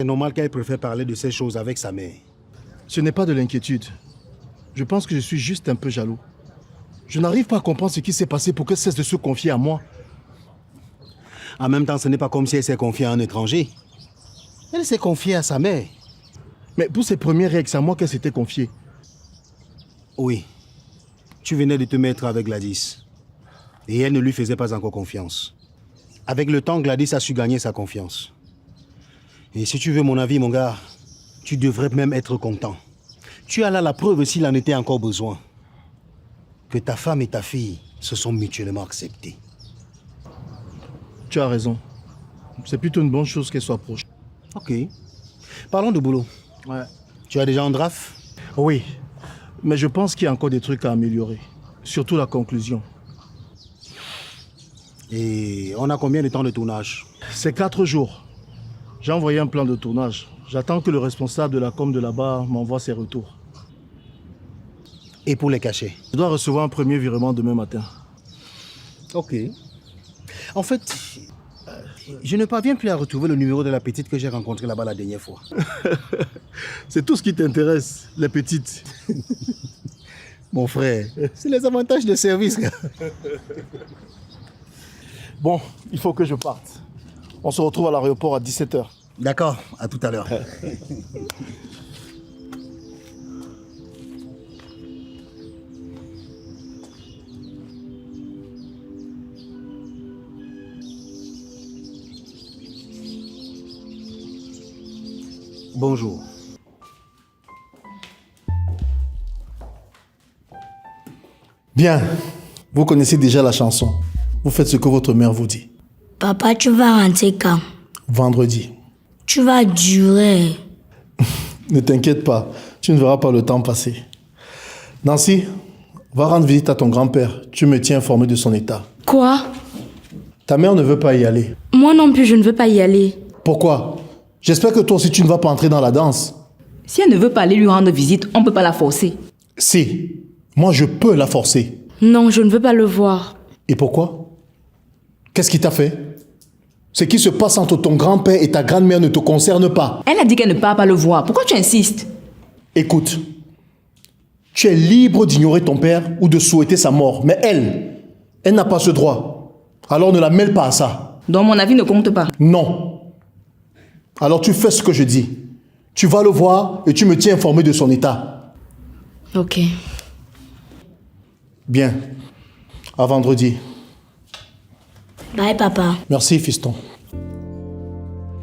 C'est normal qu'elle préfère parler de ces choses avec sa mère. Ce n'est pas de l'inquiétude. Je pense que je suis juste un peu jaloux. Je n'arrive pas à comprendre ce qui s'est passé pour qu'elle cesse de se confier à moi. En même temps, ce n'est pas comme si elle s'est confiée à un étranger. Elle s'est confiée à sa mère. Mais pour ses premières règles, c'est à moi qu'elle s'était confiée. Oui. Tu venais de te mettre avec Gladys. Et elle ne lui faisait pas encore confiance. Avec le temps, Gladys a su gagner sa confiance. Et si tu veux mon avis, mon gars, tu devrais même être content. Tu as là la preuve s'il en était encore besoin. Que ta femme et ta fille se sont mutuellement acceptées. Tu as raison. C'est plutôt une bonne chose qu'elle soit proche. Ok. Parlons de boulot. Ouais. Tu as déjà un draft? Oui. Mais je pense qu'il y a encore des trucs à améliorer. Surtout la conclusion. Et on a combien de temps de tournage? C'est 4 jours. J'ai envoyé un plan de tournage. J'attends que le responsable de la com de là-bas m'envoie ses retours. Et pour les cachets? Je dois recevoir un premier virement demain matin. Ok. En fait, je ne parviens plus à retrouver le numéro de la petite que j'ai rencontrée là-bas la dernière fois. C'est tout ce qui t'intéresse, les petites. Mon frère, c'est les avantages de service. Bon, il faut que je parte. On se retrouve à l'aéroport à 17h. D'accord, à tout à l'heure. Bonjour. Bien, vous connaissez déjà la chanson. Vous faites ce que votre mère vous dit. Papa, tu vas rentrer quand? Vendredi. Tu vas durer. Ne t'inquiète pas, tu ne verras pas le temps passer. Nancy, va rendre visite à ton grand-père. Tu me tiens informé de son état. Quoi? Ta mère ne veut pas y aller. Moi non plus, je ne veux pas y aller. Pourquoi? J'espère que toi aussi tu ne vas pas entrer dans la danse. Si elle ne veut pas aller lui rendre visite, on ne peut pas la forcer. Si, moi je peux la forcer. Non, je ne veux pas le voir. Et pourquoi? Qu'est-ce qui t'a fait? Ce qui se passe entre ton grand-père et ta grand-mère ne te concerne pas. Elle a dit qu'elle ne part pas le voir. Pourquoi tu insistes? Écoute, tu es libre d'ignorer ton père ou de souhaiter sa mort. Mais elle n'a pas ce droit. Alors ne la mêle pas à ça. Donc mon avis ne compte pas. Non. Alors tu fais ce que je dis. Tu vas le voir et tu me tiens informé de son état. Ok. Bien. À vendredi. Bye, papa. Merci, fiston.